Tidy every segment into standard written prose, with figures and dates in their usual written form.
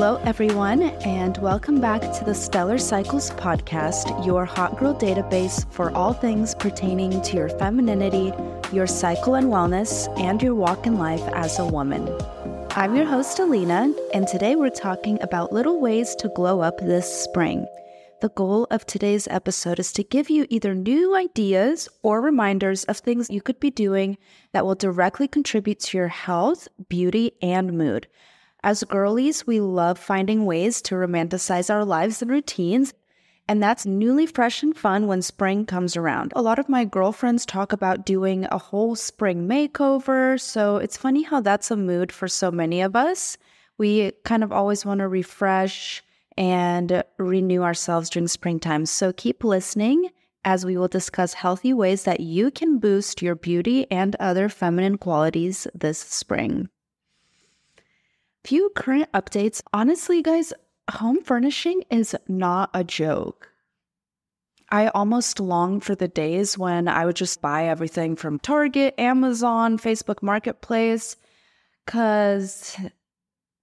Hello, everyone, and welcome back to the Stellar Cycles podcast, your hot girl database for all things pertaining to your femininity, your cycle and wellness, and your walk in life as a woman. I'm your host, Alina, and today we're talking about little ways to glow up this spring. The goal of today's episode is to give you either new ideas or reminders of things you could be doing that will directly contribute to your health, beauty, and mood. As girlies, we love finding ways to romanticize our lives and routines, and that's newly fresh and fun when spring comes around. A lot of my girlfriends talk about doing a whole spring makeover, so it's funny how that's a mood for so many of us. We kind of always want to refresh and renew ourselves during springtime. So keep listening as we will discuss healthy ways that you can boost your beauty and other feminine qualities this spring. Few current updates. Honestly, guys, home furnishing is not a joke. I almost long for the days when I would just buy everything from Target, Amazon, Facebook Marketplace, because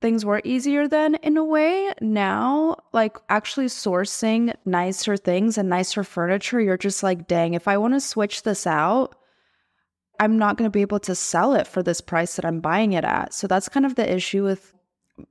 things were easier then in a way. Now, like actually sourcing nicer things and nicer furniture, you're just like, dang, if I want to switch this out, I'm not going to be able to sell it for this price that I'm buying it at. So that's kind of the issue with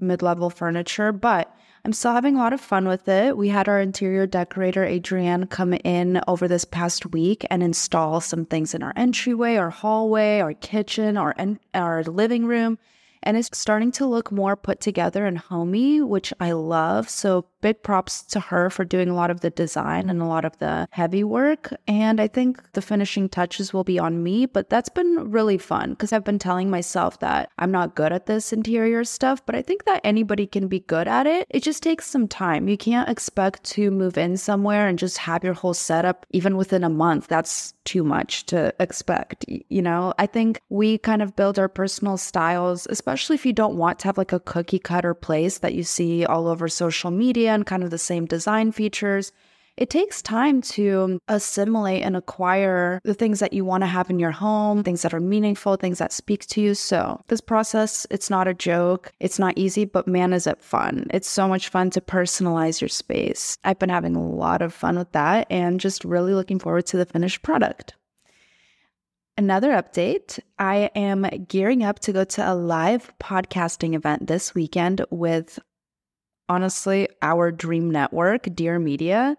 mid-level furniture, but I'm still having a lot of fun with it. We had our interior decorator, Adrienne, come in over this past week and install some things in our entryway, our hallway, our kitchen, our living room. And it's starting to look more put together and homey, which I love. So big props to her for doing a lot of the design and a lot of the heavy work. And I think the finishing touches will be on me, but that's been really fun because I've been telling myself that I'm not good at this interior stuff, but I think that anybody can be good at it. It just takes some time. You can't expect to move in somewhere and just have your whole setup even within a month. That's too much to expect. You know, I think we kind of build our personal styles, especially if you don't want to have like a cookie cutter place that you see all over social media and kind of the same design features. It takes time to assimilate and acquire the things that you want to have in your home, things that are meaningful, things that speak to you. So this process, it's not a joke. It's not easy, but man, is it fun. It's so much fun to personalize your space. I've been having a lot of fun with that and just really looking forward to the finished product. Another update, I am gearing up to go to a live podcasting event this weekend with, honestly, our dream network, Dear Media.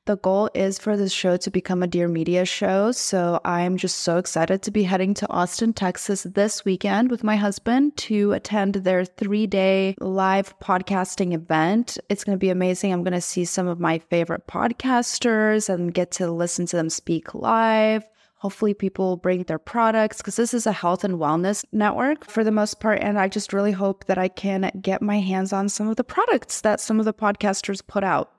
The goal is for this show to become a Dear Media show, so I'm just so excited to be heading to Austin, Texas this weekend with my husband to attend their 3-day live podcasting event. It's going to be amazing. I'm going to see some of my favorite podcasters and get to listen to them speak live. Hopefully people will bring their products because this is a health and wellness network for the most part. And I just really hope that I can get my hands on some of the products that some of the podcasters put out.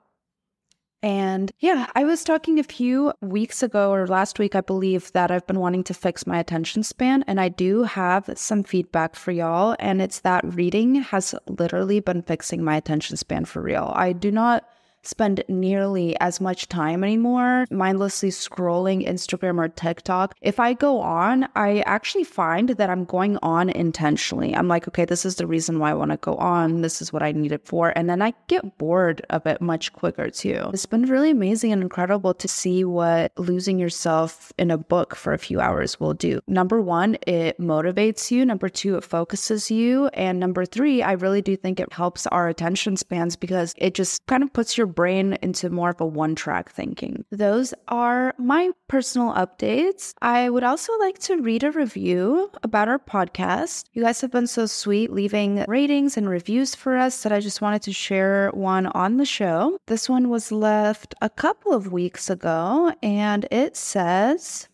And yeah, I was talking a few weeks ago or last week, I believe, that I've been wanting to fix my attention span. And I do have some feedback for y'all. And it's that reading has literally been fixing my attention span for real. I do not spend nearly as much time anymore mindlessly scrolling Instagram or TikTok. If I go on, I actually find that I'm going on intentionally. I'm like, okay, this is the reason why I want to go on. This is what I need it for. And then I get bored of it much quicker too. It's been really amazing and incredible to see what losing yourself in a book for a few hours will do. Number one, it motivates you. Number two, it focuses you. And number three, I really do think it helps our attention spans because it just kind of puts your brain into more of a one-track thinking. Those are my personal updates. I would also like to read a review about our podcast. You guys have been so sweet leaving ratings and reviews for us that I just wanted to share one on the show. This one was left a couple of weeks ago, and it says,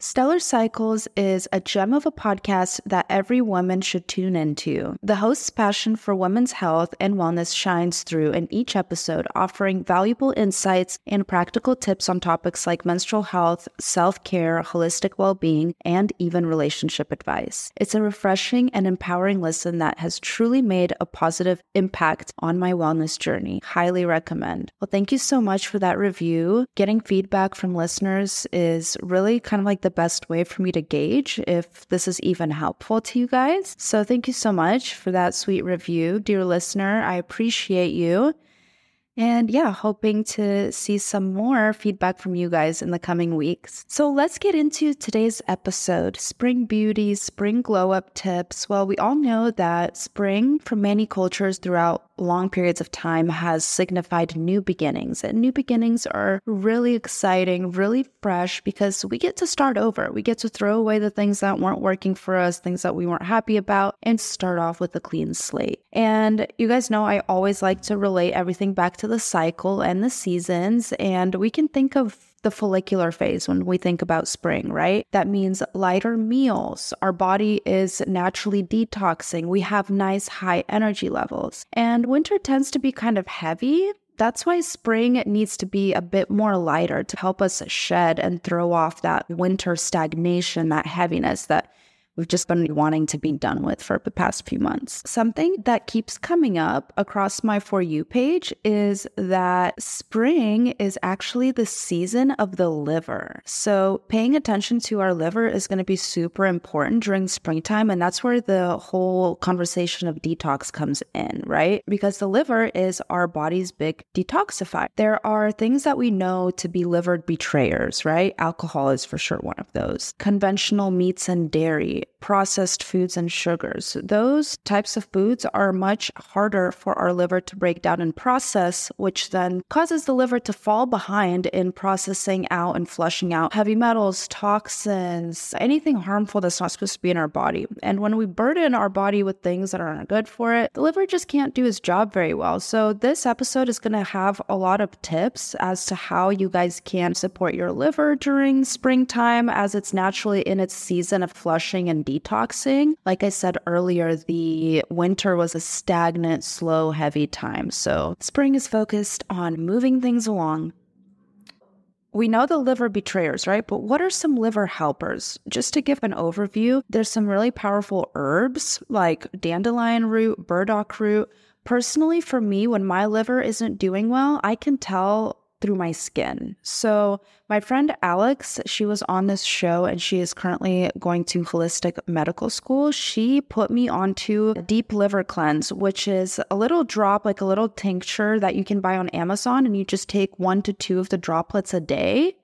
Stellar Cycles is a gem of a podcast that every woman should tune into. The host's passion for women's health and wellness shines through in each episode, offering valuable insights and practical tips on topics like menstrual health, self-care, holistic well-being, and even relationship advice. It's a refreshing and empowering listen that has truly made a positive impact on my wellness journey. Highly recommend. Well, thank you so much for that review. Getting feedback from listeners is really kind of like the the best way for me to gauge if this is even helpful to you guys. So thank you so much for that sweet review, dear listener. I appreciate you. And yeah, hoping to see some more feedback from you guys in the coming weeks. So let's get into today's episode, spring beauty, spring glow up tips. Well, we all know that spring for many cultures throughout long periods of time has signified new beginnings. And new beginnings are really exciting, really fresh, because we get to start over. We get to throw away the things that weren't working for us, things that we weren't happy about, and start off with a clean slate. And you guys know I always like to relate everything back to the cycle and the seasons, and we can think of the follicular phase when we think about spring, right? That means lighter meals. Our body is naturally detoxing. We have nice high energy levels. And winter tends to be kind of heavy. That's why spring needs to be a bit more lighter to help us shed and throw off that winter stagnation, that heaviness that we've just been wanting to be done with for the past few months. Something that keeps coming up across my For You page is that spring is actually the season of the liver. So paying attention to our liver is going to be super important during springtime. And that's where the whole conversation of detox comes in, right? Because the liver is our body's big detoxifier. There are things that we know to be liver betrayers, right? Alcohol is for sure one of those. Conventional meats and dairy, processed foods and sugars. Those types of foods are much harder for our liver to break down and process, which then causes the liver to fall behind in processing out and flushing out heavy metals, toxins, anything harmful that's not supposed to be in our body. And when we burden our body with things that aren't good for it, the liver just can't do its job very well. So this episode is going to have a lot of tips as to how you guys can support your liver during springtime as it's naturally in its season of flushing and detoxing. Like I said earlier, the winter was a stagnant, slow, heavy time. So spring is focused on moving things along. We know the liver betrayers, right? But what are some liver helpers? Just to give an overview, there's some really powerful herbs like dandelion root, burdock root. Personally, for me, when my liver isn't doing well, I can tell through my skin. So my friend Alex, she was on this show and she is currently going to holistic medical school. She put me onto a deep liver cleanse, which is a little drop, like a little tincture that you can buy on Amazon, and you just take 1 to 2 of the droplets a day.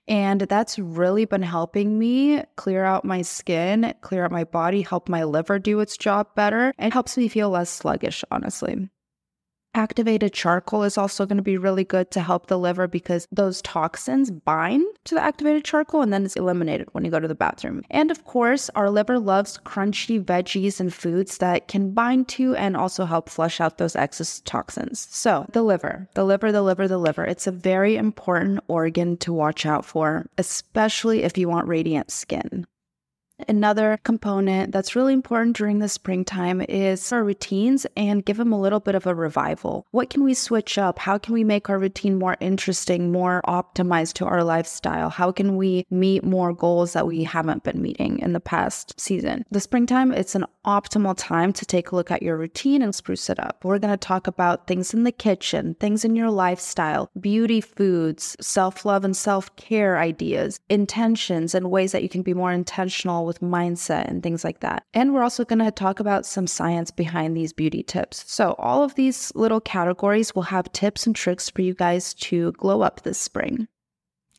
And that's really been helping me clear out my skin, clear out my body, help my liver do its job better, and helps me feel less sluggish, honestly. Activated charcoal is also going to be really good to help the liver because those toxins bind to the activated charcoal and then it's eliminated when you go to the bathroom. And of course, our liver loves crunchy veggies and foods that can bind to and also help flush out those excess toxins. So the liver, it's a very important organ to watch out for, especially if you want radiant skin. Another component that's really important during the springtime is our routines and give them a little bit of a revival. What can we switch up? How can we make our routine more interesting, more optimized to our lifestyle? How can we meet more goals that we haven't been meeting in the past season? The springtime, it's an optimal time to take a look at your routine and spruce it up. We're going to talk about things in the kitchen, things in your lifestyle, beauty foods, self-love and self-care ideas, intentions and ways that you can be more intentional with mindset and things like that. And we're also going to talk about some science behind these beauty tips. So all of these little categories will have tips and tricks for you guys to glow up this spring.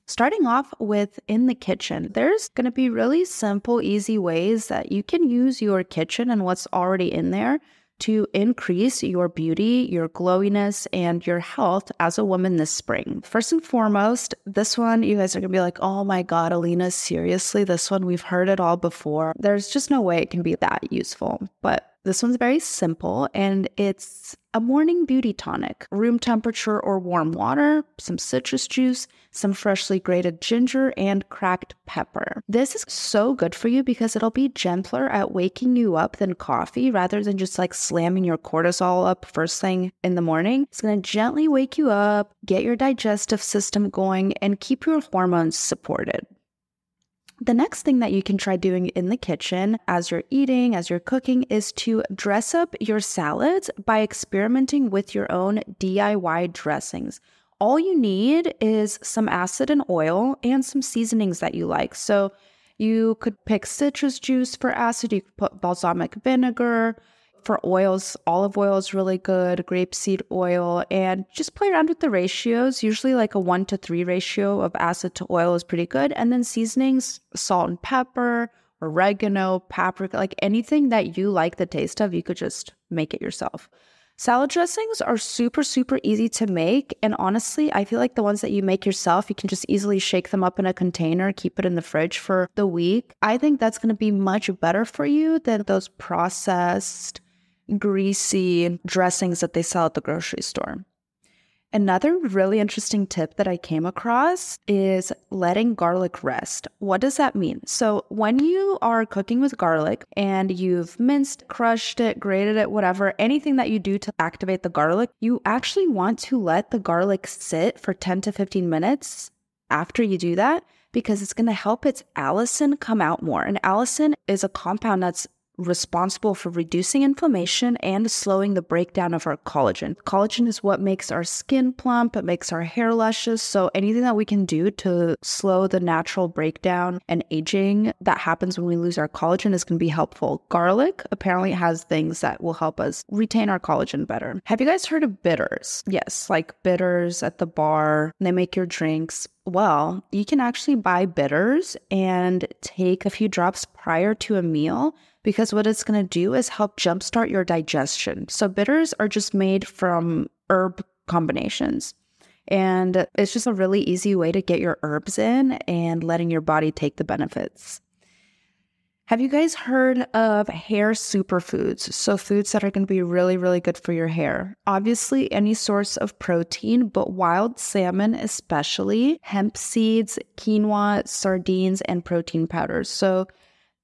Starting off with in the kitchen, there's going to be really simple, easy ways that you can use your kitchen and what's already in there to increase your beauty, your glowiness, and your health as a woman this spring. First and foremost, this one, you guys are going to be like, oh my God, Alina, seriously, this one, we've heard it all before. There's just no way it can be that useful. But this one's very simple, and it's a morning beauty tonic. Room temperature or warm water, some citrus juice, some freshly grated ginger, and cracked pepper. This is so good for you because it'll be gentler at waking you up than coffee rather than just like slamming your cortisol up first thing in the morning. It's going to gently wake you up, get your digestive system going, and keep your hormones supported. The next thing that you can try doing in the kitchen as you're eating, as you're cooking, is to dress up your salads by experimenting with your own DIY dressings. All you need is some acid and oil and some seasonings that you like. So You could pick citrus juice for acid. You could put balsamic vinegar. For oils, olive oil is really good, grapeseed oil, and just play around with the ratios. Usually like a 1-to-3 ratio of acid to oil is pretty good. And then seasonings, salt and pepper, oregano, paprika, like anything that you like the taste of, you could just make it yourself. Salad dressings are super, super easy to make. And honestly, I feel like the ones that you make yourself, you can just easily shake them up in a container, keep it in the fridge for the week. I think that's going to be much better for you than those processed, greasy dressings that they sell at the grocery store. Another really interesting tip that I came across is letting garlic rest. What does that mean? So when you are cooking with garlic and you've minced, crushed it, grated it, whatever, anything that you do to activate the garlic, you actually want to let the garlic sit for 10 to 15 minutes after you do that, because it's going to help its allicin come out more. And allicin is a compound that's responsible for reducing inflammation and slowing the breakdown of our collagen. Collagen is what makes our skin plump, it makes our hair luscious. So anything that we can do to slow the natural breakdown and aging that happens when we lose our collagen is going to be helpful. Garlic apparently has things that will help us retain our collagen better. Have you guys heard of bitters? Yes, like bitters at the bar. They make your drinks. Well, you can actually buy bitters and take a few drops prior to a meal, because what it's going to do is help jumpstart your digestion. So bitters are just made from herb combinations. And it's just a really easy way to get your herbs in and letting your body take the benefits. Have you guys heard of hair superfoods? So foods that are going to be really, really good for your hair. Obviously, any source of protein, but wild salmon especially, hemp seeds, quinoa, sardines, and protein powders. So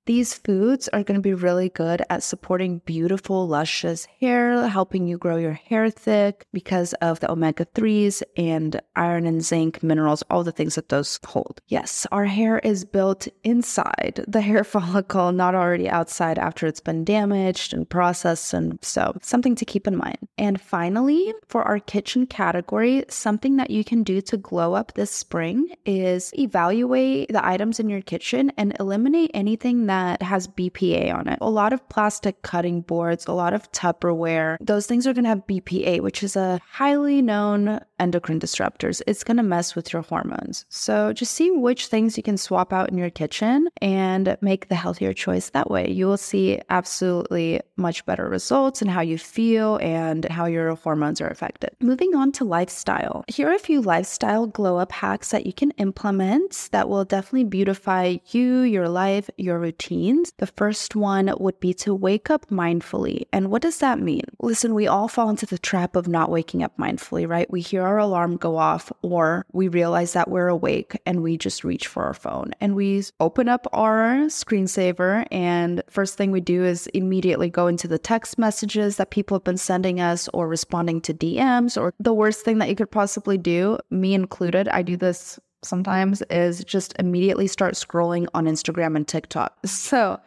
these foods are going to be really good at supporting beautiful, luscious hair, helping you grow your hair thick because of the omega-3s and iron and zinc, minerals, all the things that those hold. Yes, our hair is built inside the hair follicle, not already outside after it's been damaged and processed, and so something to keep in mind. And finally, for our kitchen category, something that you can do to glow up this spring is evaluate the items in your kitchen and eliminate anything that has BPA on it. A lot of plastic cutting boards, a lot of Tupperware, those things are going to have BPA, which is a highly known endocrine disruptors. It's going to mess with your hormones. So just see which things you can swap out in your kitchen and make the healthier choice that way. You will see absolutely much better results in how you feel and how your hormones are affected. Moving on to lifestyle. Here are a few lifestyle glow up hacks that you can implement that will definitely beautify you, your life, your routines. The first one would be to wake up mindfully. And what does that mean? Listen, we all fall into the trap of not waking up mindfully, right? We hear our alarm go off, or we realize that we're awake and we just reach for our phone and we open up our screensaver, and first thing we do is immediately go into the text messages that people have been sending us or responding to DMs, or the worst thing that you could possibly do, me included, I do this sometimes, is just immediately start scrolling on Instagram and TikTok. So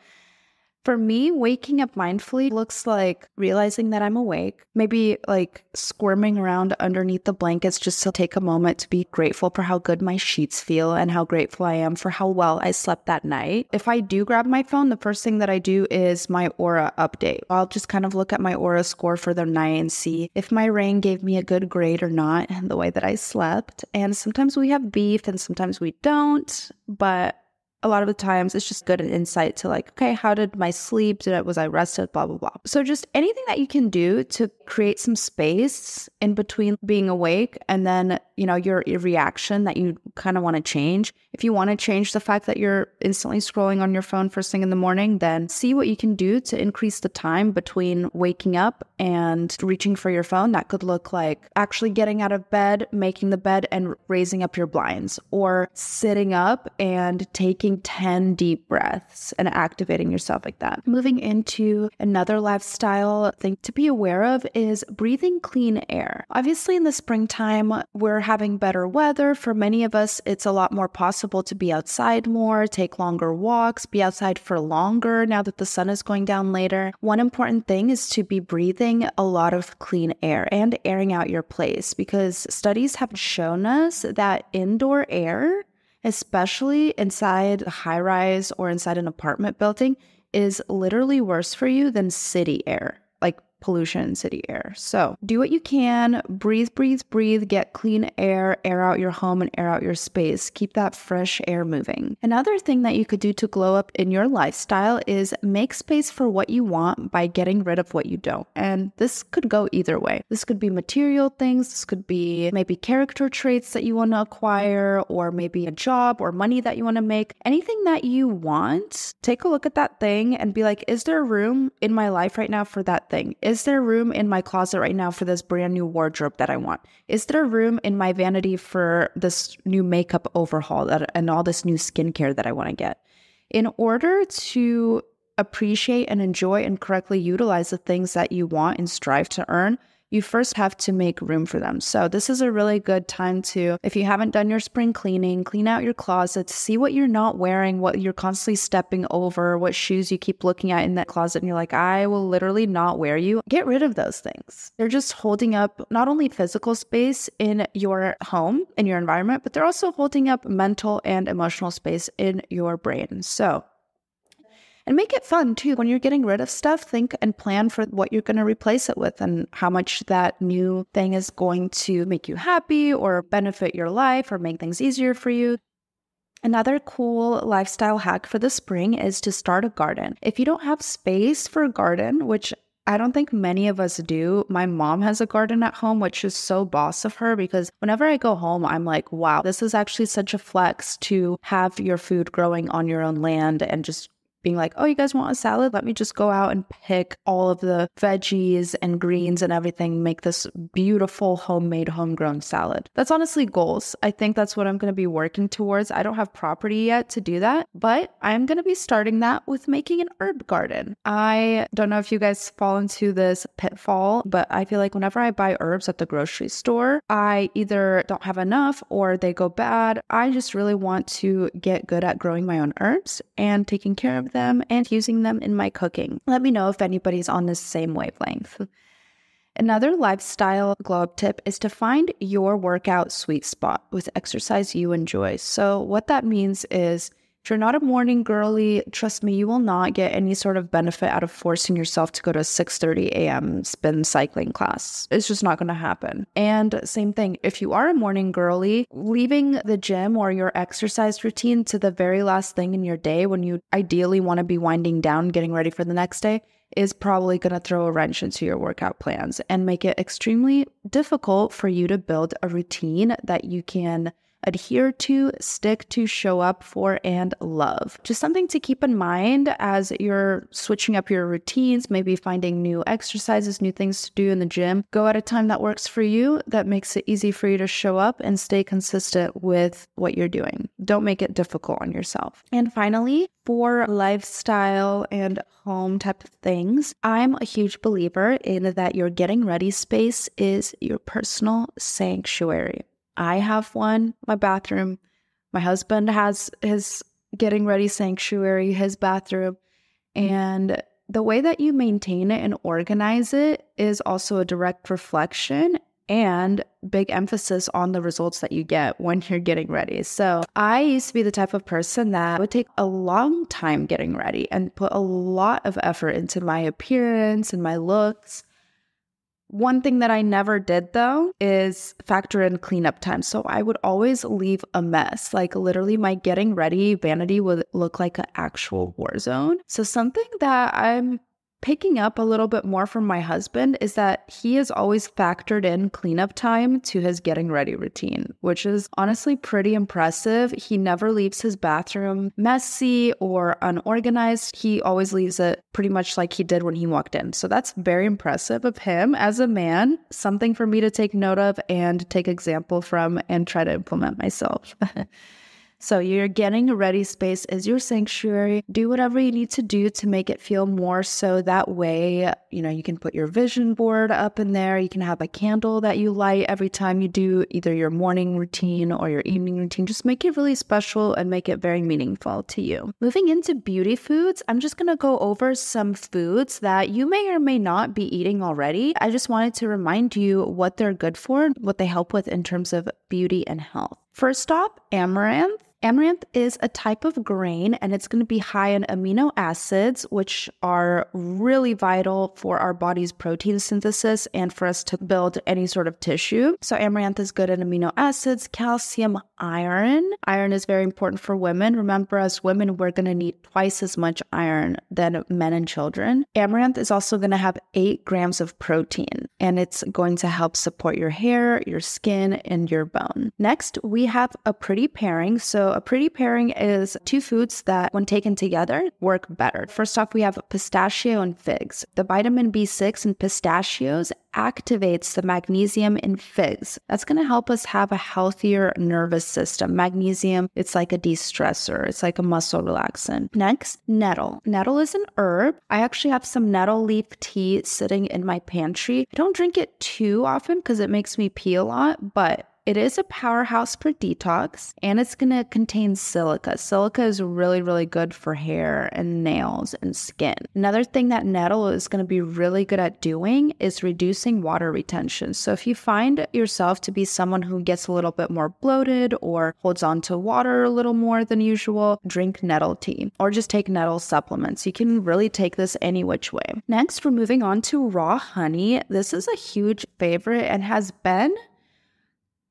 for me, waking up mindfully looks like realizing that I'm awake, maybe like squirming around underneath the blankets just to take a moment to be grateful for how good my sheets feel and how grateful I am for how well I slept that night. If I do grab my phone, the first thing that I do is my aura update. I'll just kind of look at my aura score for the night and see if my rain gave me a good grade or not and the way that I slept. And sometimes we have beef and sometimes we don't, but a lot of the times it's just good insight to like, okay, how did my sleep? Was I rested? Blah, blah, blah. So just anything that you can do to create some space in between being awake and then, your reaction that you kind of want to change. If you want to change the fact that you're instantly scrolling on your phone first thing in the morning, then see what you can do to increase the time between waking up and reaching for your phone. That could look like actually getting out of bed, making the bed and raising up your blinds, or sitting up and taking 10 deep breaths and activating yourself like that. Moving into another lifestyle thing to be aware of is breathing clean air. Obviously in the springtime, we're having better weather. For many of us, it's a lot more possible to be outside more, take longer walks, be outside for longer now that the sun is going down later. One important thing is to be breathing a lot of clean air and airing out your place, because studies have shown us that indoor air especially inside a high rise or inside an apartment building, is literally worse for you than city air, like pollution in city air. So do what you can, breathe, breathe, breathe, get clean air, air out your home and air out your space. Keep that fresh air moving. Another thing that you could do to glow up in your lifestyle is make space for what you want by getting rid of what you don't. And this could go either way. This could be material things. This could be maybe character traits that you want to acquire, or maybe a job or money that you want to make. Anything that you want, take a look at that thing and be like, is there room in my life right now for that thing? Is there room in my closet right now for this brand new wardrobe that I want? Is there room in my vanity for this new makeup overhaul and all this new skincare that I want to get? In order to appreciate and enjoy and correctly utilize the things that you want and strive to earn, you first have to make room for them. So this is a really good time to, if you haven't done your spring cleaning, clean out your closet, see what you're not wearing, what you're constantly stepping over, what shoes you keep looking at in that closet, and you're like, I will literally not wear you. Get rid of those things. They're just holding up not only physical space in your home, in your environment, but they're also holding up mental and emotional space in your brain. And make it fun too. When you're getting rid of stuff, think and plan for what you're going to replace it with and how much that new thing is going to make you happy or benefit your life or make things easier for you. Another cool lifestyle hack for the spring is to start a garden. If you don't have space for a garden, which I don't think many of us do. My mom has a garden at home, which is so boss of her, because whenever I go home, I'm like, wow, this is actually such a flex to have your food growing on your own land and just being like, oh, you guys want a salad? Let me just go out and pick all of the veggies and greens and everything, make this beautiful homemade homegrown salad. That's honestly goals. I think that's what I'm going to be working towards. I don't have property yet to do that, but I'm going to be starting that with making an herb garden. I don't know if you guys fall into this pitfall, but I feel like whenever I buy herbs at the grocery store, I either don't have enough or they go bad. I just really want to get good at growing my own herbs and taking care of them and using them in my cooking. Let me know if anybody's on the same wavelength. Another lifestyle glow up tip is to find your workout sweet spot with exercise you enjoy. So what that means is, if you're not a morning girly, trust me, you will not get any sort of benefit out of forcing yourself to go to a 6:30 a.m. spin cycling class. It's just not going to happen. And same thing, if you are a morning girly, leaving the gym or your exercise routine to the very last thing in your day when you ideally want to be winding down, getting ready for the next day, is probably going to throw a wrench into your workout plans and make it extremely difficult for you to build a routine that you can adhere to, stick to, show up for, and love. Just something to keep in mind as you're switching up your routines, maybe finding new exercises, new things to do in the gym. Go at a time that works for you, that makes it easy for you to show up and stay consistent with what you're doing. Don't make it difficult on yourself. And finally, for lifestyle and home type of things, I'm a huge believer in that your getting ready space is your personal sanctuary. I have one, my bathroom. My husband has his getting ready sanctuary, his bathroom. And the way that you maintain it and organize it is also a direct reflection and big emphasis on the results that you get when you're getting ready. So I used to be the type of person that would take a long time getting ready and put a lot of effort into my appearance and my looks. One thing that I never did though is factor in cleanup time. So I would always leave a mess. Like literally my getting ready vanity would look like an actual war zone. So something that I'm picking up a little bit more from my husband is that he has always factored in cleanup time to his getting ready routine, which is honestly pretty impressive. He never leaves his bathroom messy or unorganized. He always leaves it pretty much like he did when he walked in. So that's very impressive of him as a man, something for me to take note of and take example from and try to implement myself. So your getting ready space is your sanctuary. Do whatever you need to do to make it feel more so that way, you can put your vision board up in there. You can have a candle that you light every time you do either your morning routine or your evening routine. Just make it really special and make it very meaningful to you. Moving into beauty foods, I'm just going to go over some foods that you may or may not be eating already. I just wanted to remind you what they're good for, what they help with in terms of beauty and health. First off, amaranth. Amaranth is a type of grain, and it's going to be high in amino acids, which are really vital for our body's protein synthesis and for us to build any sort of tissue. So amaranth is good in amino acids, calcium, iron. Iron is very important for women. Remember, as women, we're going to need twice as much iron than men and children. Amaranth is also going to have 8 grams of protein, and it's going to help support your hair, your skin, and your bone. Next, we have a pretty pairing. So a pretty pairing is 2 foods that, when taken together, work better. First off, we have pistachio and figs. The vitamin B6 in pistachios activates the magnesium in figs. That's going to help us have a healthier nervous system. Magnesium, it's like a de-stressor. It's like a muscle relaxant. Next, nettle. Nettle is an herb. I actually have some nettle leaf tea sitting in my pantry. I don't drink it too often because it makes me pee a lot, but it is a powerhouse for detox, and it's going to contain silica. Silica is really, really good for hair and nails and skin. Another thing that nettle is going to be really good at doing is reducing water retention. So if you find yourself to be someone who gets a little bit more bloated or holds on to water a little more than usual, drink nettle tea or just take nettle supplements. You can really take this any which way. Next, we're moving on to raw honey. This is a huge favorite and has been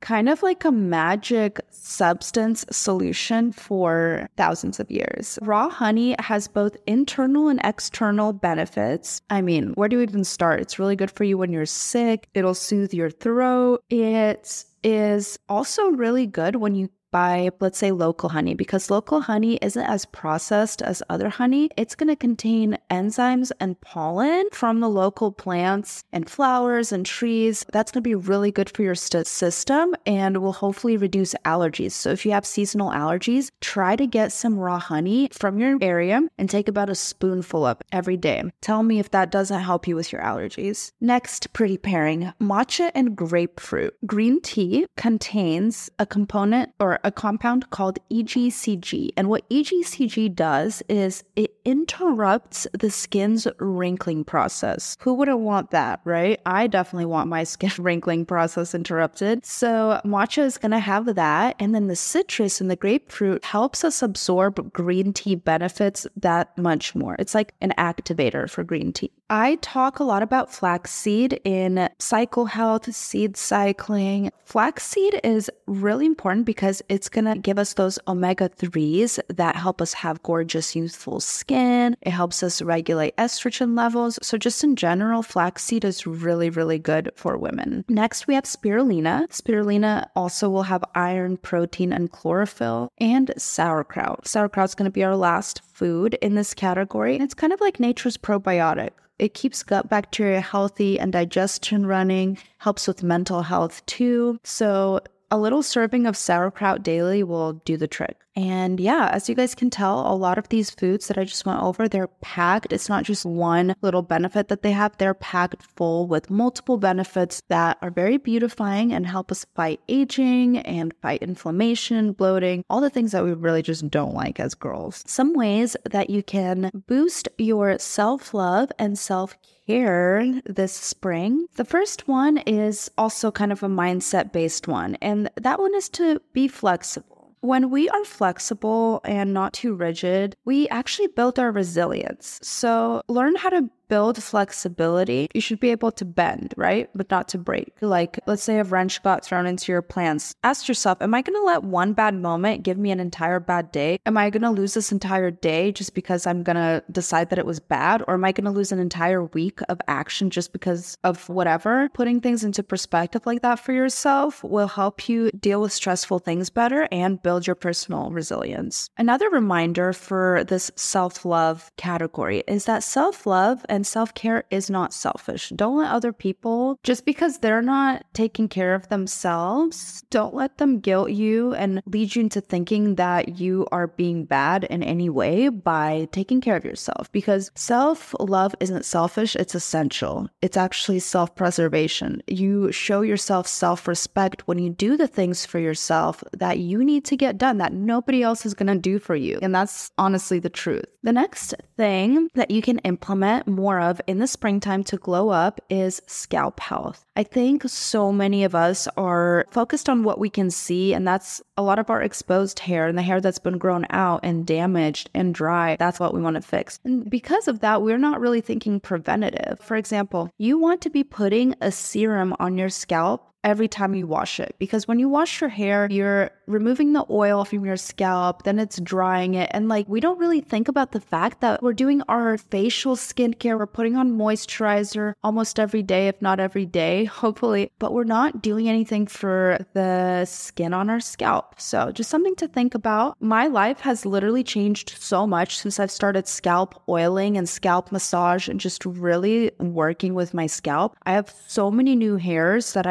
kind of like a magic substance solution for thousands of years. Raw honey has both internal and external benefits. I mean, where do we even start? It's really good for you when you're sick. It'll soothe your throat. It is also really good when you buy, let's say, local honey, because local honey isn't as processed as other honey. It's going to contain enzymes and pollen from the local plants and flowers and trees. That's going to be really good for your system and will hopefully reduce allergies. So if you have seasonal allergies, try to get some raw honey from your area and take about a spoonful of it every day. Tell me if that doesn't help you with your allergies. Next, pretty pairing, matcha and grapefruit. Green tea contains a component or a compound called EGCG. And what EGCG does is it interrupts the skin's wrinkling process. Who wouldn't want that, right? I definitely want my skin wrinkling process interrupted. So matcha is going to have that. And then the citrus and the grapefruit helps us absorb green tea benefits that much more. It's like an activator for green tea. I talk a lot about flaxseed in cycle health, seed cycling. Flaxseed is really important because it's going to give us those omega-3s that help us have gorgeous, youthful skin. It helps us regulate estrogen levels. So just in general, flaxseed is really, really good for women. Next, we have spirulina. Spirulina also will have iron, protein, and chlorophyll, and sauerkraut. Sauerkraut's going to be our last food in this category. It's kind of like nature's probiotic. It keeps gut bacteria healthy and digestion running, helps with mental health too. So a little serving of sauerkraut daily will do the trick. And yeah, as you guys can tell, a lot of these foods that I just went over, they're packed. It's not just one little benefit that they have. They're packed full with multiple benefits that are very beautifying and help us fight aging and fight inflammation, bloating, all the things that we really just don't like as girls. Some ways that you can boost your self-love and self-care this spring. The first one is also kind of a mindset-based one, and that one is to be flexible. When we are flexible and not too rigid, we actually build our resilience. So learn how to build flexibility. You should be able to bend, right? But not to break. Like, let's say a wrench got thrown into your plans. Ask yourself, am I going to let one bad moment give me an entire bad day? Am I going to lose this entire day just because I'm going to decide that it was bad? Or am I going to lose an entire week of action just because of whatever? Putting things into perspective like that for yourself will help you deal with stressful things better and build your personal resilience. Another reminder for this self-love category is that self-love and self-care is not selfish. Don't let other people, just because they're not taking care of themselves, don't let them guilt you and lead you into thinking that you are being bad in any way by taking care of yourself. Because self-love isn't selfish, it's essential. It's actually self-preservation. You show yourself self-respect when you do the things for yourself that you need to get done, that nobody else is going to do for you. And that's honestly the truth. The next thing that you can implement more more of in the springtime to glow up is scalp health. I think so many of us are focused on what we can see, and that's a lot of our exposed hair and the hair that's been grown out and damaged and dry. That's what we want to fix. And because of that, we're not really thinking preventative. For example, you want to be putting a serum on your scalp every time you wash it, because when you wash your hair, you're removing the oil from your scalp, then it's drying it. And we don't really think about the fact that we're doing our facial skincare, we're putting on moisturizer almost every day, if not every day, hopefully, but we're not doing anything for the skin on our scalp. So just something to think about. My life has literally changed so much since I've started scalp oiling and scalp massage and just really working with my scalp. I have so many new hairs that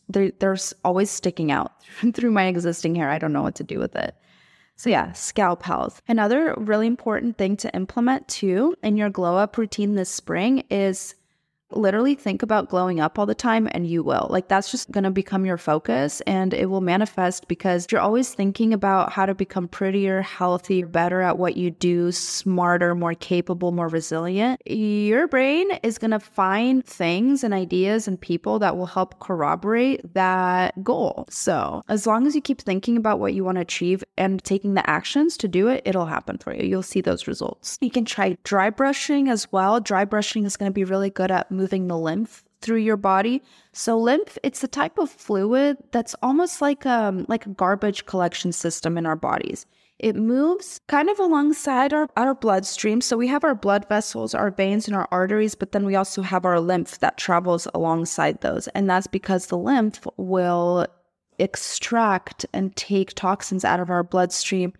they're always sticking out through my existing hair. I don't know what to do with it. So yeah, scalp health. Another really important thing to implement too in your glow up routine this spring is literally think about glowing up all the time, and you will. That's just going to become your focus, and it will manifest because you're always thinking about how to become prettier, healthier, better at what you do, smarter, more capable, more resilient. Your brain is going to find things and ideas and people that will help corroborate that goal. So as long as you keep thinking about what you want to achieve and taking the actions to do it, it'll happen for you. You'll see those results. You can try dry brushing as well. Dry brushing is going to be really good at moving the lymph through your body. So lymph, it's a type of fluid that's almost like a garbage collection system in our bodies. It moves kind of alongside our bloodstream. So we have our blood vessels, our veins, and our arteries, but then we also have our lymph that travels alongside those. And that's because the lymph will extract and take toxins out of our bloodstream,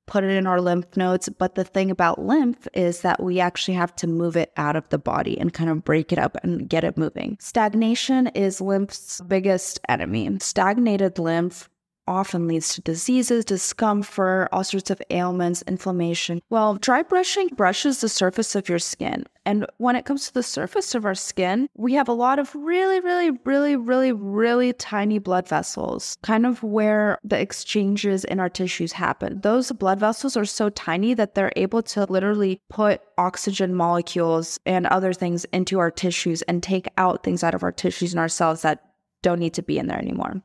put it in our lymph nodes. But the thing about lymph is that we actually have to move it out of the body and kind of break it up and get it moving. Stagnation is lymph's biggest enemy. Stagnated lymph often leads to diseases, discomfort, all sorts of ailments, inflammation. Well, dry brushing brushes the surface of your skin. And when it comes to the surface of our skin, we have a lot of really, really, really, really, really tiny blood vessels, kind of where the exchanges in our tissues happen. Those blood vessels are so tiny that they're able to literally put oxygen molecules and other things into our tissues and take out things out of our tissues and our cells that don't need to be in there anymore.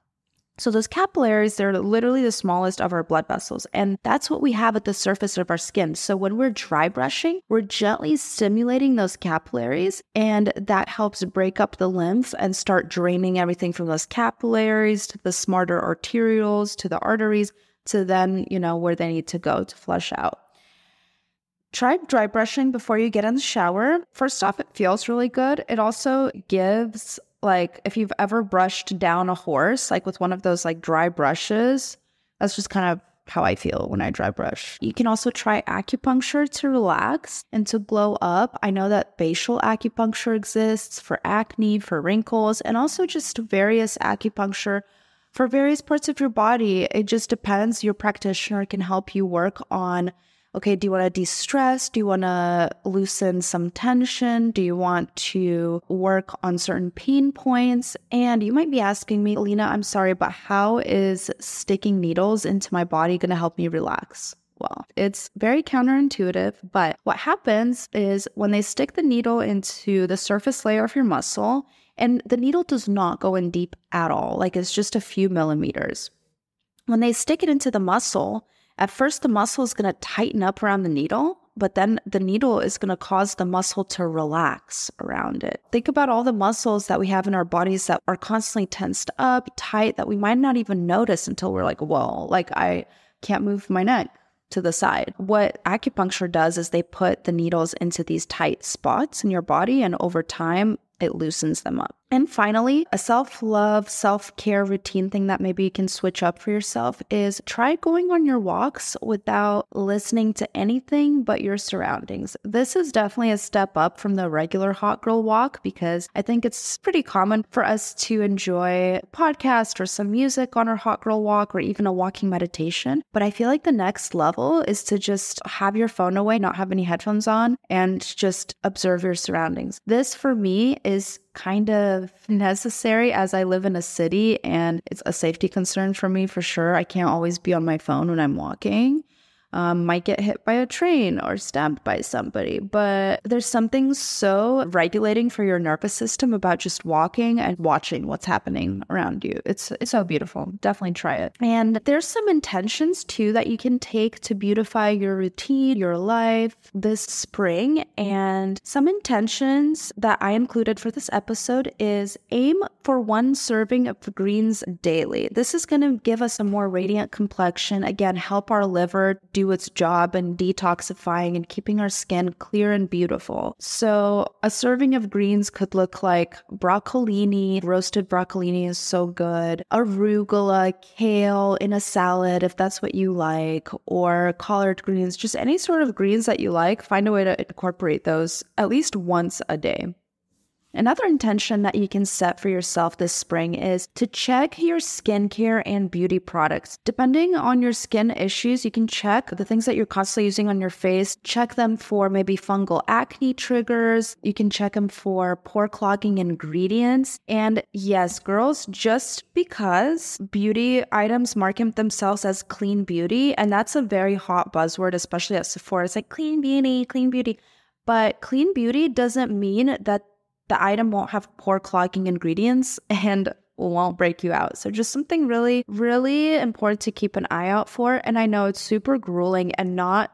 So those capillaries, they're literally the smallest of our blood vessels. And that's what we have at the surface of our skin. So when we're dry brushing, we're gently stimulating those capillaries, and that helps break up the lymph and start draining everything from those capillaries to the smarter arterioles, to the arteries, to then, where they need to go to flush out. Try dry brushing before you get in the shower. First off, it feels really good. It also gives, if you've ever brushed down a horse, with one of those dry brushes, that's just kind of how I feel when I dry brush. You can also try acupuncture to relax and to glow up. I know that facial acupuncture exists for acne, for wrinkles, and also just various acupuncture for various parts of your body. It just depends. Your practitioner can help you work on, okay, do you want to de-stress? Do you want to loosen some tension? Do you want to work on certain pain points? And you might be asking me, Alina, I'm sorry, but how is sticking needles into my body going to help me relax? Well, it's very counterintuitive, but what happens is when they stick the needle into the surface layer of your muscle, and the needle does not go in deep at all, it's just a few millimeters. When they stick it into the muscle, at first, the muscle is going to tighten up around the needle, but then the needle is going to cause the muscle to relax around it. Think about all the muscles that we have in our bodies that are constantly tensed up, tight, that we might not even notice until we're whoa, I can't move my neck to the side. What acupuncture does is they put the needles into these tight spots in your body, and over time, it loosens them up. And finally, a self-love, self-care routine thing that maybe you can switch up for yourself is try going on your walks without listening to anything but your surroundings. This is definitely a step up from the regular hot girl walk, because I think it's pretty common for us to enjoy a podcast or some music on our hot girl walk, or even a walking meditation. But I feel like the next level is to just have your phone away, not have any headphones on, and just observe your surroundings. This for me is kind of necessary as I live in a city, and it's a safety concern for me for sure. I can't always be on my phone when I'm walking. might get hit by a train or stabbed by somebody. But there's something so regulating for your nervous system about just walking and watching what's happening around you. It's so beautiful. Definitely try it. And there's some intentions too that you can take to beautify your routine, your life this spring. And some intentions that I included for this episode is aim for 1 serving of greens daily. This is going to give us a more radiant complexion. Again, help our liver do its job in detoxifying and keeping our skin clear and beautiful. So a serving of greens could look like broccolini. Roasted broccolini is so good. Arugula, kale in a salad if that's what you like, or collard greens, just any sort of greens that you like. Find a way to incorporate those at least once a day. Another intention that you can set for yourself this spring is to check your skincare and beauty products. Depending on your skin issues, you can check the things that you're constantly using on your face. Check them for maybe fungal acne triggers. You can check them for pore clogging ingredients. And yes, girls, just because beauty items market themselves as clean beauty, and that's a very hot buzzword, especially at Sephora. It's like clean beauty, clean beauty. But clean beauty doesn't mean that the item won't have pore clogging ingredients and won't break you out. So just something really, really important to keep an eye out for. And I know it's super grueling and not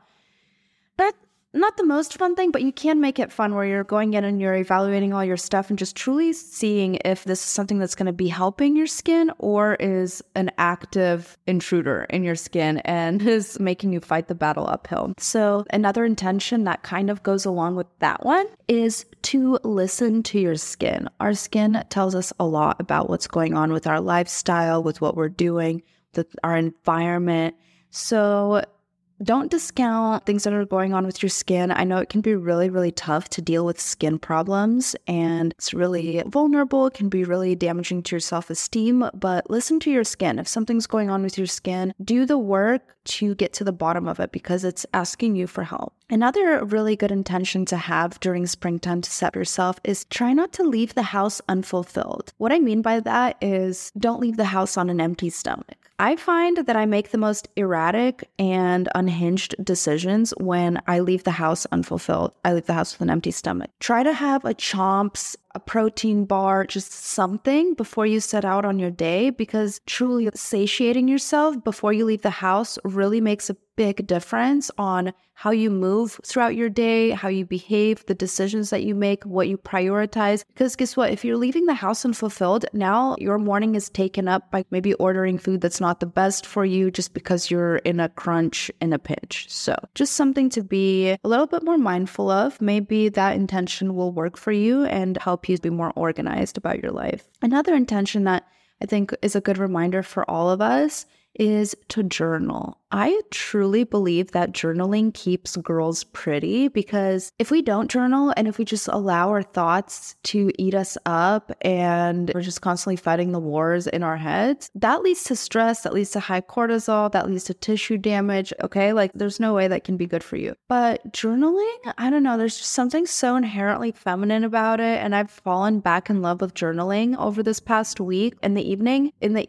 the most fun thing, but you can make it fun where you're going in and you're evaluating all your stuff and just truly seeing if this is something that's going to be helping your skin or is an active intruder in your skin and is making you fight the battle uphill. So another intention that kind of goes along with that one is to listen to your skin. Our skin tells us a lot about what's going on with our lifestyle, with what we're doing, with our environment. So don't discount things that are going on with your skin. I know it can be really, really tough to deal with skin problems and it's really vulnerable. It can be really damaging to your self-esteem, but listen to your skin. If something's going on with your skin, do the work to get to the bottom of it because it's asking you for help. Another really good intention to have during springtime to set yourself is try not to leave the house unfulfilled. What I mean by that is don't leave the house on an empty stomach. I find that I make the most erratic and unhinged decisions when I leave the house unfulfilled. I leave the house with an empty stomach. Try to have a Chomps, a protein bar, just something before you set out on your day because truly satiating yourself before you leave the house really makes a big difference on how you move throughout your day, how you behave, the decisions that you make, what you prioritize. Because guess what? If you're leaving the house unfulfilled, now your morning is taken up by maybe ordering food that's not the best for you just because you're in a crunch, in a pinch. So just something to be a little bit more mindful of. Maybe that intention will work for you and help you be more organized about your life. Another intention that I think is a good reminder for all of us is to journal. I truly believe that journaling keeps girls pretty because if we don't journal and if we just allow our thoughts to eat us up and we're just constantly fighting the wars in our heads, that leads to stress, that leads to high cortisol, that leads to tissue damage, okay? Like there's no way that can be good for you. But journaling, I don't know, there's just something so inherently feminine about it. And I've fallen back in love with journaling over this past week. In the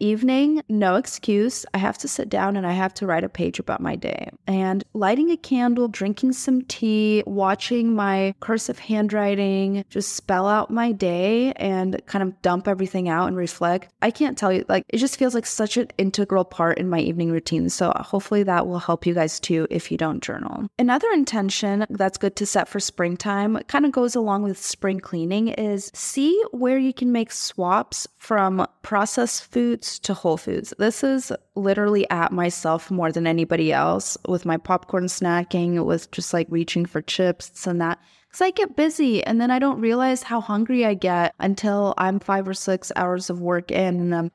evening, no excuse. I have to sit down and I have to write a page about my day. And lighting a candle, drinking some tea, watching my cursive handwriting, just spell out my day and kind of dump everything out and reflect. I can't tell you, like, it just feels like such an integral part in my evening routine. So hopefully that will help you guys too if you don't journal. Another intention that's good to set for springtime, kind of goes along with spring cleaning, is see where you can make swaps from processed foods to whole foods. This is literally at myself more than anybody else with my popcorn snacking, with just like reaching for chips and that. Because I get busy and then I don't realize how hungry I get until I'm 5 or 6 hours of work in and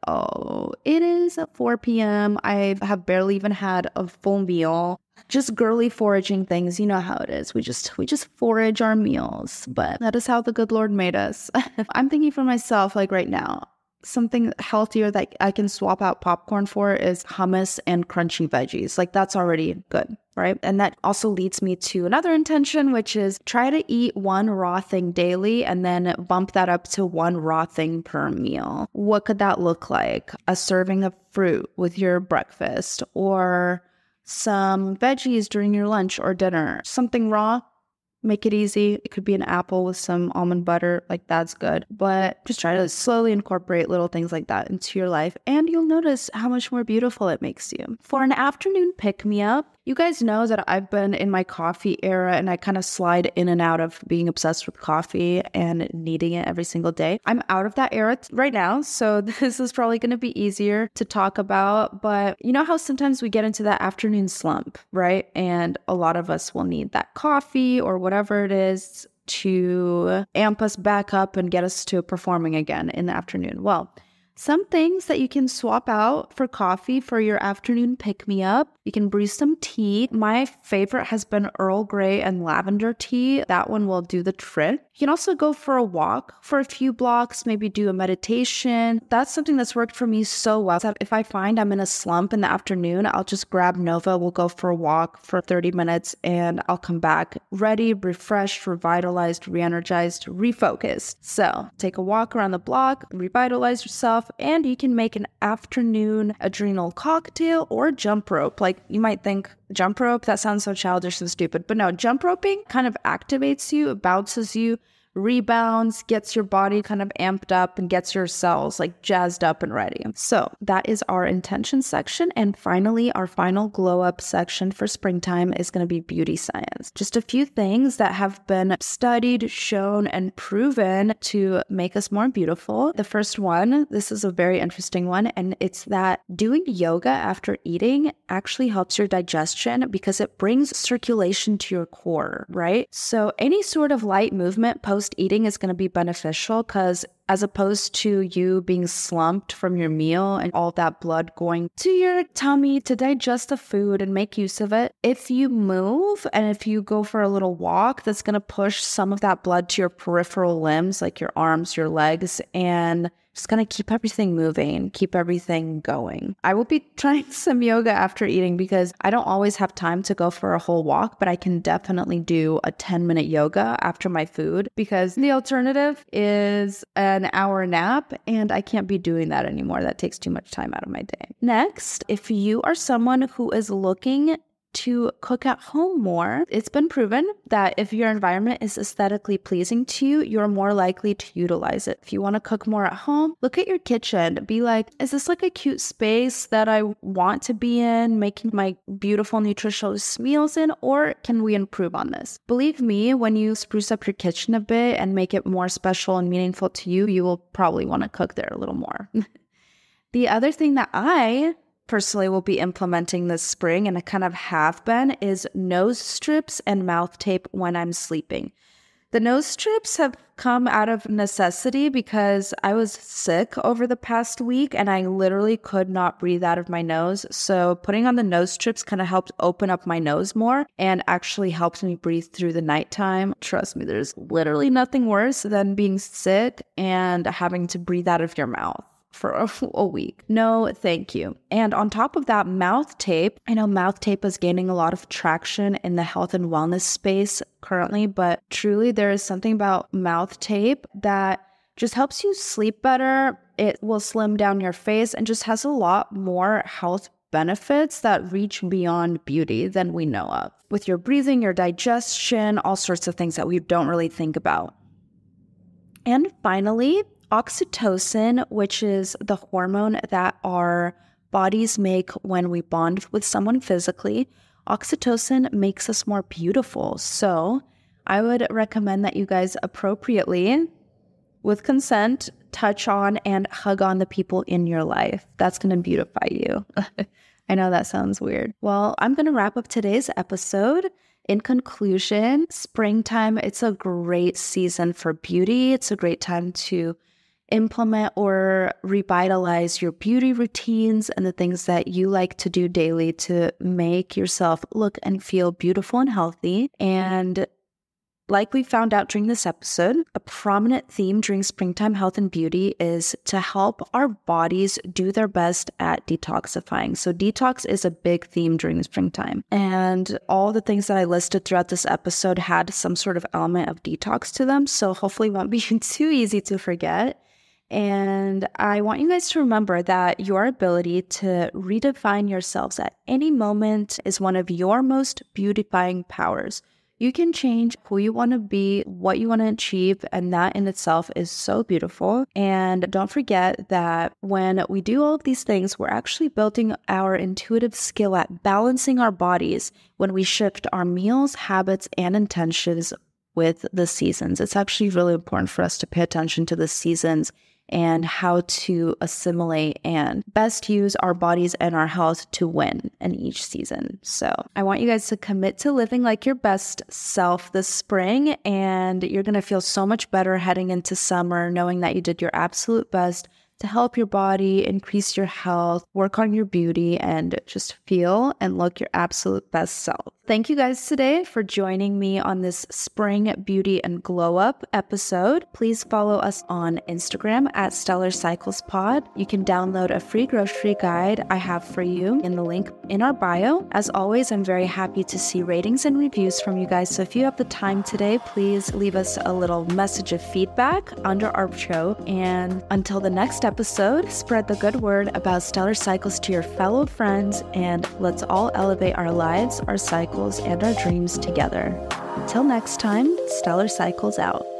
it is 4 p.m. I have barely even had a full meal. Just girly foraging things. You know how it is. We just forage our meals, but that is how the good Lord made us. I'm thinking for myself, like right now, something healthier that I can swap out popcorn for is hummus and crunchy veggies. Like that's already good, right? And that also leads me to another intention, which is try to eat one raw thing daily and then bump that up to one raw thing per meal. What could that look like? A serving of fruit with your breakfast, or some veggies during your lunch or dinner, something raw. Make it easy. It could be an apple with some almond butter. Like, that's good. But just try to slowly incorporate little things like that into your life, and you'll notice how much more beautiful it makes you. For an afternoon pick-me-up, you guys know that I've been in my coffee era, and I kind of slide in and out of being obsessed with coffee and needing it every single day. I'm out of that era right now, so this is probably going to be easier to talk about. But you know how sometimes we get into that afternoon slump, right? And a lot of us will need that coffee or whatever it is to amp us back up and get us to performing again in the afternoon. Well, some things that you can swap out for coffee for your afternoon pick-me-up. You can brew some tea. My favorite has been Earl Grey and lavender tea. That one will do the trick. You can also go for a walk for a few blocks, maybe do a meditation. That's something that's worked for me so well. If I find I'm in a slump in the afternoon, I'll just grab Nova. We'll go for a walk for 30 minutes and I'll come back ready, refreshed, revitalized, re-energized, refocused. So take a walk around the block, revitalize yourself, and you can make an afternoon adrenal cocktail or jump rope. Like, you might think, jump rope? That sounds so childish and stupid. But no, jump roping kind of activates you, bounces you, rebounds, gets your body kind of amped up and gets your cells like jazzed up and ready. So that is our intention section. And finally, our final glow up section for springtime is going to be beauty science. Just a few things that have been studied, shown, and proven to make us more beautiful. The first one, this is a very interesting one, and it's that doing yoga after eating actually helps your digestion because it brings circulation to your core, right? So any sort of light movement post-eating is going to be beneficial because as opposed to you being slumped from your meal and all that blood going to your tummy to digest the food and make use of it, if you move and if you go for a little walk, that's going to push some of that blood to your peripheral limbs, like your arms, your legs, and just going to keep everything moving, keep everything going. I will be trying some yoga after eating because I don't always have time to go for a whole walk, but I can definitely do a 10-minute yoga after my food because the alternative is an hour nap, and I can't be doing that anymore. That takes too much time out of my day. Next, if you are someone who is looking to cook at home more, it's been proven that if your environment is aesthetically pleasing to you, you're more likely to utilize it. If you want to cook more at home, look at your kitchen. Be like, is this like a cute space that I want to be in, making my beautiful, nutritious meals in, or can we improve on this? Believe me, when you spruce up your kitchen a bit and make it more special and meaningful to you, you will probably want to cook there a little more. The other thing that I personally will be implementing this spring, and I kind of have been, is nose strips and mouth tape when I'm sleeping. The nose strips have come out of necessity because I was sick over the past week and I literally could not breathe out of my nose. So putting on the nose strips kind of helped open up my nose more and actually helped me breathe through the nighttime. Trust me, there's literally nothing worse than being sick and having to breathe out of your mouth for a week. No, thank you. And on top of that, mouth tape. I know mouth tape is gaining a lot of traction in the health and wellness space currently, but truly there is something about mouth tape that just helps you sleep better. It will slim down your face and just has a lot more health benefits that reach beyond beauty than we know of. With your breathing, your digestion, all sorts of things that we don't really think about. And finally, oxytocin, which is the hormone that our bodies make when we bond with someone physically. Oxytocin makes us more beautiful. So I would recommend that you guys appropriately, with consent, touch on and hug on the people in your life. That's going to beautify you. I know that sounds weird. Well, I'm going to wrap up today's episode. In conclusion, springtime, it's a great season for beauty. It's a great time to implement or revitalize your beauty routines and the things that you like to do daily to make yourself look and feel beautiful and healthy. And like we found out during this episode, a prominent theme during springtime health and beauty is to help our bodies do their best at detoxifying. So detox is a big theme during the springtime. And all the things that I listed throughout this episode had some sort of element of detox to them. So hopefully it won't be too easy to forget. And I want you guys to remember that your ability to redefine yourselves at any moment is one of your most beautifying powers. You can change who you want to be, what you want to achieve, and that in itself is so beautiful. And don't forget that when we do all of these things, we're actually building our intuitive skill at balancing our bodies when we shift our meals, habits, and intentions with the seasons. It's actually really important for us to pay attention to the seasons and how to assimilate and best use our bodies and our health to win in each season. So I want you guys to commit to living like your best self this spring, and you're going to feel so much better heading into summer, knowing that you did your absolute best to help your body, increase your health, work on your beauty, and just feel and look your absolute best self. Thank you guys today for joining me on this Spring Beauty and Glow Up episode. Please follow us on Instagram at Stellar Cycles Pod. You can download a free grocery guide I have for you in the link in our bio. As always, I'm very happy to see ratings and reviews from you guys. So if you have the time today, please leave us a little message of feedback under our show. And until the next episode, spread the good word about Stellar Cycles to your fellow friends, and let's all elevate our lives, our cycles, and our dreams together. Until next time, Stellar Cycles out.